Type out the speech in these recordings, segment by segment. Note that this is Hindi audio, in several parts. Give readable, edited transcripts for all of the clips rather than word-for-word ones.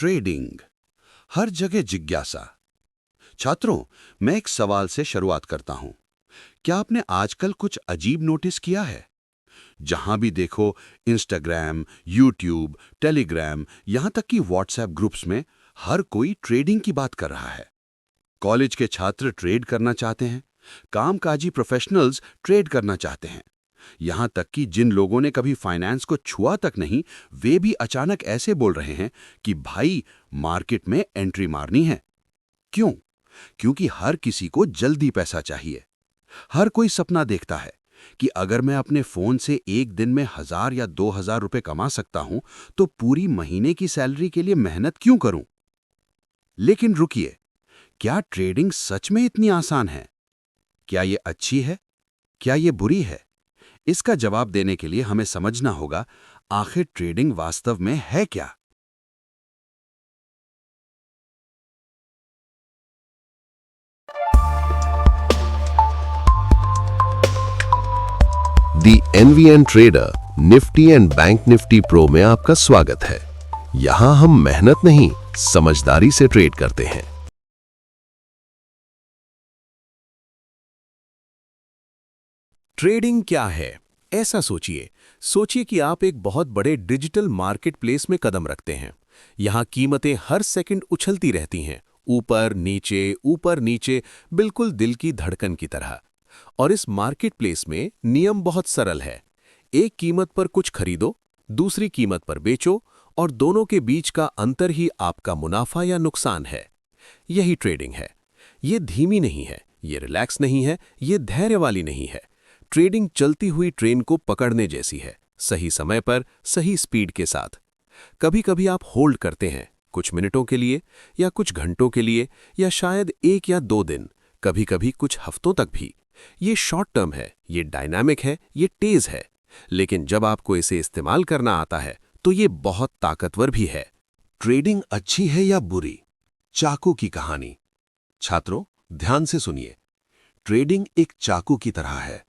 ट्रेडिंग, हर जगह जिज्ञासा। छात्रों, मैं एक सवाल से शुरुआत करता हूं। क्या आपने आजकल कुछ अजीब नोटिस किया है? जहां भी देखो, इंस्टाग्राम, यूट्यूब, टेलीग्राम, यहां तक कि व्हाट्सएप ग्रुप्स में हर कोई ट्रेडिंग की बात कर रहा है। कॉलेज के छात्र ट्रेड करना चाहते हैं, कामकाजी प्रोफेशनल्स ट्रेड करना चाहते हैं। यहां तक कि जिन लोगों ने कभी फाइनेंस को छुआ तक नहीं, वे भी अचानक ऐसे बोल रहे हैं कि भाई, मार्केट में एंट्री मारनी है। क्यों? क्योंकि हर किसी को जल्दी पैसा चाहिए। हर कोई सपना देखता है कि अगर मैं अपने फोन से एक दिन में 1000 या 2000 रुपए कमा सकता हूं, तो पूरी महीने की सैलरी के लिए मेहनत क्यों करूं? लेकिन रुकिए, क्या ट्रेडिंग सच में इतनी आसान है? क्या ये अच्छी है? क्या ये बुरी है? इसका जवाब देने के लिए हमें समझना होगा, आखिर ट्रेडिंग वास्तव में है क्या। The NVN trader Nifty and Bank Nifty pro में आपका स्वागत है। यहां हम मेहनत नहीं, समझदारी से ट्रेड करते हैं। ट्रेडिंग क्या है? ऐसा सोचिए कि आप एक बहुत बड़े डिजिटल मार्केट प्लेस में कदम रखते हैं। यहां कीमतें हर सेकंड उछलती रहती हैं, ऊपर नीचे, बिल्कुल दिल की धड़कन की तरह। और इस मार्केट प्लेस में नियम बहुत सरल है। एक कीमत पर कुछ खरीदो, दूसरी कीमत पर बेचो, और दोनों के बीच का अंतर ही आपका मुनाफा या नुकसान है। यही ट्रेडिंग है। ये धीमी नहीं है, ये रिलैक्स नहीं है, ये धैर्य वाली नहीं है। ट्रेडिंग चलती हुई ट्रेन को पकड़ने जैसी है, सही समय पर, सही स्पीड के साथ। कभी-कभी आप होल्ड करते हैं, कुछ मिनटों के लिए, या कुछ घंटों के लिए, या शायद 1 या 2 दिन, कभी-कभी कुछ हफ्तों तक भी। ये शॉर्ट टर्म है, ये डायनामिक है, ये तेज है। लेकिन जब आपको इसे इस्तेमाल करना आता है, तो ये बहुत ताकतवर भी है। ट्रेडिंग अच्छी है या बुरी? चाकू की कहानी। छात्रों, ध्यान से सुनिए। ट्रेडिंग एक चाकू की तरह है।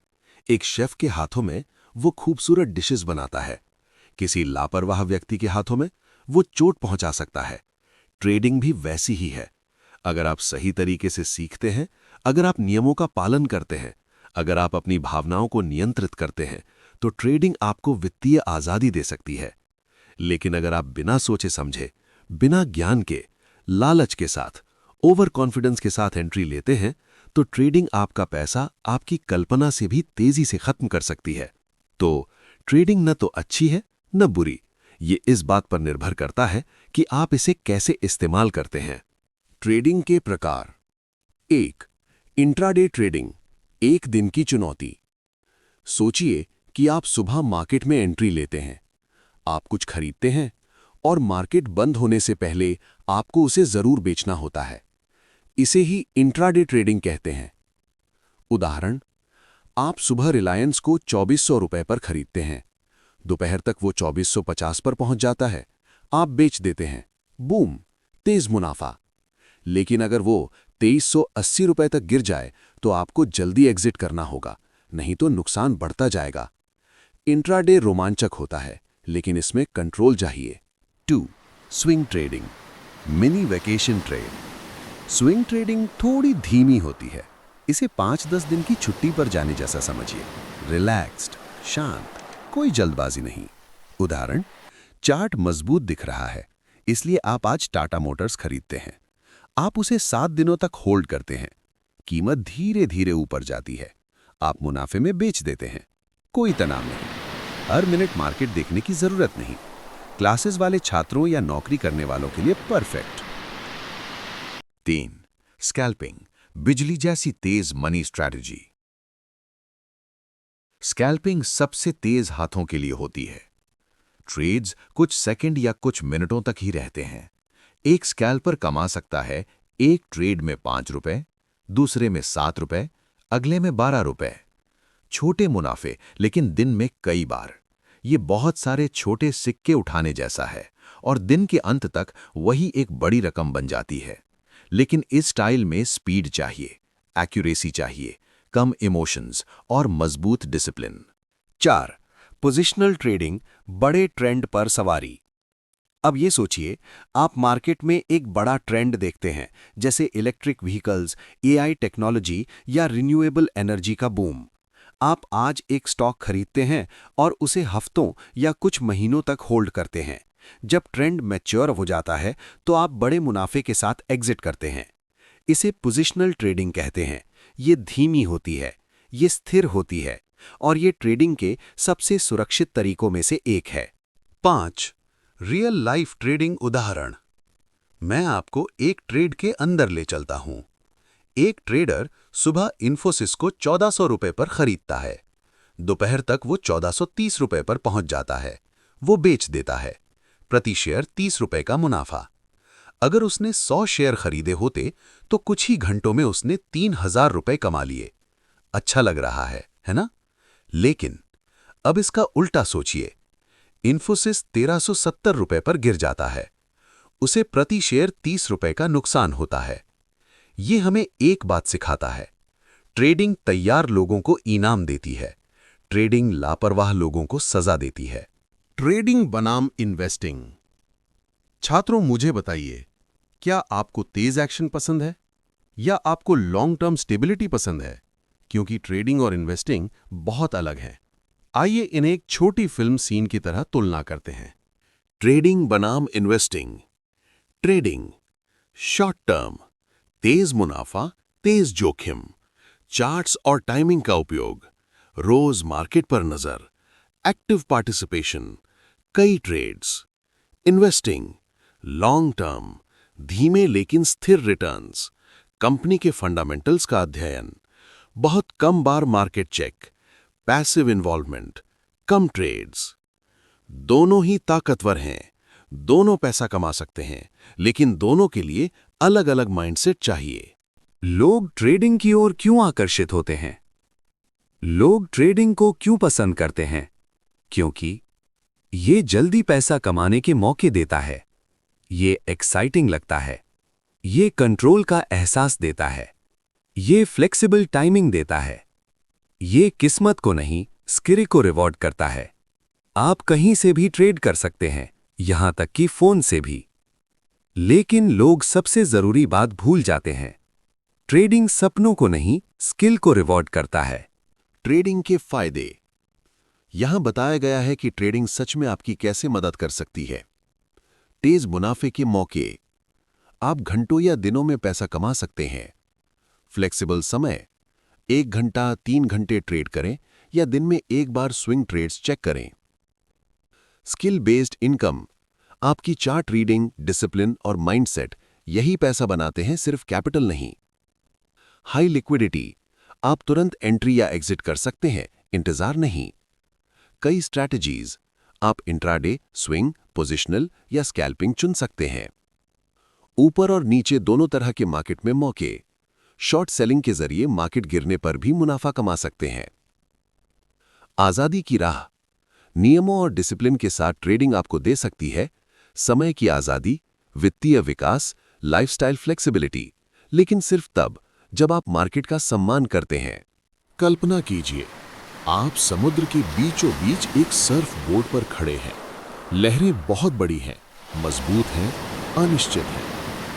एक शेफ के हाथों में वो खूबसूरत डिशेस बनाता है, किसी लापरवाह व्यक्ति के हाथों में वो चोट पहुंचा सकता है। ट्रेडिंग भी वैसी ही है। अगर आप सही तरीके से सीखते हैं, अगर आप नियमों का पालन करते हैं, अगर आप अपनी भावनाओं को नियंत्रित करते हैं, तो ट्रेडिंग आपको वित्तीय आजादी दे सकती है। लेकिन अगर आप बिना सोचे समझे, बिना ज्ञान के, लालच के साथ, ओवर कॉन्फिडेंस के साथ एंट्री लेते हैं, तो ट्रेडिंग आपका पैसा आपकी कल्पना से भी तेजी से खत्म कर सकती है। तो ट्रेडिंग न तो अच्छी है न बुरी, ये इस बात पर निर्भर करता है कि आप इसे कैसे इस्तेमाल करते हैं। ट्रेडिंग के प्रकार। 1. इंट्राडे ट्रेडिंग, एक दिन की चुनौती। सोचिए कि आप सुबह मार्केट में एंट्री लेते हैं। आप कुछ खरीदते हैं और मार्केट बंद होने से पहले आपको उसे जरूर बेचना होता है। इसे ही इंट्राडे ट्रेडिंग कहते हैं। उदाहरण, आप सुबह रिलायंस को 2400 रुपए पर खरीदते हैं। दोपहर तक वो 2450 पर पहुंच जाता है। आप बेच देते हैं। बूम, तेज मुनाफा। लेकिन अगर वो 2380 रुपए तक गिर जाए, तो आपको जल्दी एग्जिट करना होगा, नहीं तो नुकसान बढ़ता जाएगा। इंट्राडे रोमांचक होता है, लेकिन इसमें कंट्रोल चाहिए। 2. Swing trading, mini vacation trade. Swing trading थोड़ी धीमी होती है। इसे 5-10 दिन की छुट्टी पर जाने जैसा समझिए। रिलैक्स्ड, शांत, कोई जल्दबाजी नहीं। उदाहरण, चार्ट मजबूत दिख रहा है, इसलिए आप आज टाटा मोटर्स खरीदते हैं। आप उसे 7 दिनों तक होल्ड करते हैं। कीमत धीरे धीरे ऊपर जाती है। आप मुनाफे में बेच देते हैं। कोई तनाव नहीं, हर मिनट मार्केट देखने की जरूरत नहीं। क्लासेस वाले छात्रों या नौकरी करने वालों के लिए परफेक्ट। 3. स्कैल्पिंग, बिजली जैसी तेज मनी स्ट्रैटेजी। स्कैल्पिंग सबसे तेज हाथों के लिए होती है। ट्रेड्स कुछ सेकंड या कुछ मिनटों तक ही रहते हैं। एक स्कैल्पर कमा सकता है एक ट्रेड में 5 रुपए, दूसरे में 7 रुपए, अगले में 12 रुपए। छोटे मुनाफे, लेकिन दिन में कई बार। ये बहुत सारे छोटे सिक्के उठाने जैसा है, और दिन के अंत तक वही एक बड़ी रकम बन जाती है। लेकिन इस स्टाइल में स्पीड चाहिए, एक्यूरेसी चाहिए, कम इमोशंस और मजबूत डिसिप्लिन। 4. पोजिशनल ट्रेडिंग, बड़े ट्रेंड पर सवारी। अब ये सोचिए, आप मार्केट में एक बड़ा ट्रेंड देखते हैं, जैसे इलेक्ट्रिक व्हीकल्स, एआई टेक्नोलॉजी या रिन्यूएबल एनर्जी का बूम। आप आज एक स्टॉक खरीदते हैं और उसे हफ्तों या कुछ महीनों तक होल्ड करते हैं। जब ट्रेंड मैच्योर हो जाता है तो आप बड़े मुनाफे के साथ एग्जिट करते हैं। इसे पोजिशनल ट्रेडिंग कहते हैं। ये धीमी होती है, ये स्थिर होती है और ये ट्रेडिंग के सबसे सुरक्षित तरीकों में से एक है। 5. रियल लाइफ ट्रेडिंग उदाहरण। मैं आपको एक ट्रेड के अंदर ले चलता हूं। एक ट्रेडर सुबह इन्फोसिस को 1400 रुपए पर खरीदता है। दोपहर तक वो 1430 रुपए पर पहुंच जाता है। वो बेच देता है। प्रति शेयर 30 रुपए का मुनाफा। अगर उसने 100 शेयर खरीदे होते तो कुछ ही घंटों में उसने 3000 रुपए कमा लिए। अच्छा लग रहा है ना? लेकिन अब इसका उल्टा सोचिए। इन्फोसिस 1370 रुपए पर गिर जाता है। उसे प्रति शेयर 30 रुपए का नुकसान होता है। ये हमें एक बात सिखाता है, ट्रेडिंग तैयार लोगों को इनाम देती है, ट्रेडिंग लापरवाह लोगों को सजा देती है। ट्रेडिंग बनाम इन्वेस्टिंग। छात्रों, मुझे बताइए, क्या आपको तेज एक्शन पसंद है या आपको लॉन्ग टर्म स्टेबिलिटी पसंद है? क्योंकि ट्रेडिंग और इन्वेस्टिंग बहुत अलग है। आइए इन्हें एक छोटी फिल्म सीन की तरह तुलना करते हैं। ट्रेडिंग बनाम इन्वेस्टिंग। ट्रेडिंग शॉर्ट टर्म, तेज मुनाफा, तेज जोखिम, चार्ट्स और टाइमिंग का उपयोग, रोज मार्केट पर नजर, एक्टिव पार्टिसिपेशन, कई ट्रेड्स। इन्वेस्टिंग लॉन्ग टर्म, धीमे लेकिन स्थिर रिटर्न्स, कंपनी के फंडामेंटल्स का अध्ययन, बहुत कम बार मार्केट चेक, पैसिव इन्वॉल्वमेंट, कम ट्रेड्स। दोनों ही ताकतवर हैं, दोनों पैसा कमा सकते हैं, लेकिन दोनों के लिए अलग अलग माइंडसेट चाहिए। लोग ट्रेडिंग की ओर क्यों आकर्षित होते हैं? लोग ट्रेडिंग को क्यों पसंद करते हैं? क्योंकि ये जल्दी पैसा कमाने के मौके देता है, ये एक्साइटिंग लगता है, ये कंट्रोल का एहसास देता है, ये फ्लेक्सिबल टाइमिंग देता है, ये किस्मत को नहीं स्किल को रिवॉर्ड करता है। आप कहीं से भी ट्रेड कर सकते हैं, यहां तक कि फोन से भी। लेकिन लोग सबसे जरूरी बात भूल जाते हैं, ट्रेडिंग सपनों को नहीं स्किल को रिवॉर्ड करता है। ट्रेडिंग के फायदे। यहां बताया गया है कि ट्रेडिंग सच में आपकी कैसे मदद कर सकती है। तेज मुनाफे के मौके, आप घंटों या दिनों में पैसा कमा सकते हैं। फ्लेक्सिबल समय, 1 घंटा 3 घंटे ट्रेड करें या दिन में एक बार स्विंग ट्रेड्स चेक करें। स्किल बेस्ड इनकम, आपकी चार्ट रीडिंग, डिसिप्लिन और माइंडसेट यही पैसा बनाते हैं, सिर्फ कैपिटल नहीं। हाई लिक्विडिटी, आप तुरंत एंट्री या एग्जिट कर सकते हैं, इंतजार नहीं। कई स्ट्रैटेजीज, आप इंट्राडे, स्विंग, पोजिशनल या स्कैल्पिंग चुन सकते हैं। ऊपर और नीचे दोनों तरह के मार्केट में मौके, शॉर्ट सेलिंग के जरिए मार्केट गिरने पर भी मुनाफा कमा सकते हैं। आजादी की राह, नियमों और डिसिप्लिन के साथ ट्रेडिंग आपको दे सकती है समय की आजादी, वित्तीय विकास, लाइफस्टाइल फ्लेक्सिबिलिटी, लेकिन सिर्फ तब जब आप मार्केट का सम्मान करते हैं। कल्पना कीजिए, आप समुद्र के बीचों बीच एक सर्फ बोर्ड पर खड़े हैं। लहरें बहुत बड़ी हैं, मजबूत हैं, अनिश्चित हैं।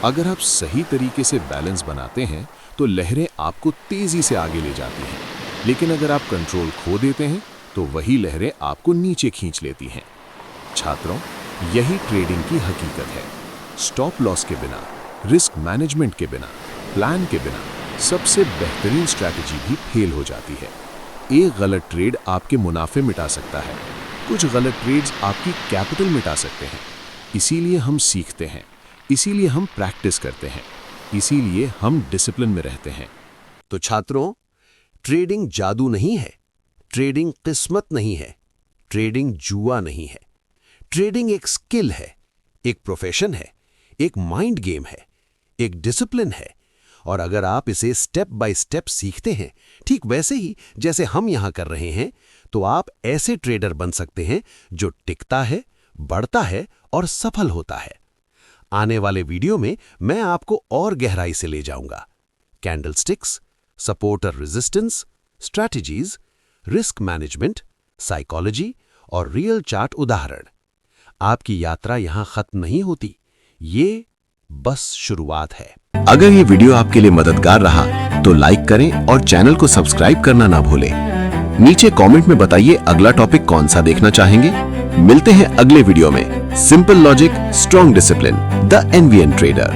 अगर आप सही तरीके से बैलेंस बनाते हैं तो लहरें आपको तेजी से आगे ले जाती हैं, लेकिन अगर आप कंट्रोल खो देते हैं तो वही लहरें आपको नीचे खींच लेती हैं। छात्रों, यही ट्रेडिंग की हकीकत है। स्टॉप लॉस के बिना, रिस्क मैनेजमेंट के बिना, प्लान के बिना सबसे बेहतरीन स्ट्रैटेजी भी फेल हो जाती है। एक गलत ट्रेड आपके मुनाफे मिटा सकता है, कुछ गलत ट्रेड्स आपकी कैपिटल मिटा सकते हैं। इसीलिए हम सीखते हैं, इसीलिए हम प्रैक्टिस करते हैं, इसीलिए हम डिसिप्लिन में रहते हैं। तो छात्रों, ट्रेडिंग जादू नहीं है, ट्रेडिंग किस्मत नहीं है, ट्रेडिंग जुआ नहीं है। ट्रेडिंग एक स्किल है, एक प्रोफेशन है, एक माइंड गेम है, एक डिसिप्लिन है। और अगर आप इसे स्टेप बाय स्टेप सीखते हैं, ठीक वैसे ही जैसे हम यहां कर रहे हैं, तो आप ऐसे ट्रेडर बन सकते हैं जो टिकता है, बढ़ता है और सफल होता है। आने वाले वीडियो में मैं आपको और गहराई से ले जाऊंगा। Candlesticks, supporter resistance, strategies, risk management, psychology और रियल चार्ट उदाहरण। आपकी यात्रा यहाँ खत्म नहीं होती, ये बस शुरुआत है। अगर ये वीडियो आपके लिए मददगार रहा तो लाइक करें और चैनल को सब्सक्राइब करना ना भूलें। नीचे कमेंट में बताइए अगला टॉपिक कौन सा देखना चाहेंगे। मिलते हैं अगले वीडियो में। Simple logic, strong discipline, the NVN trader.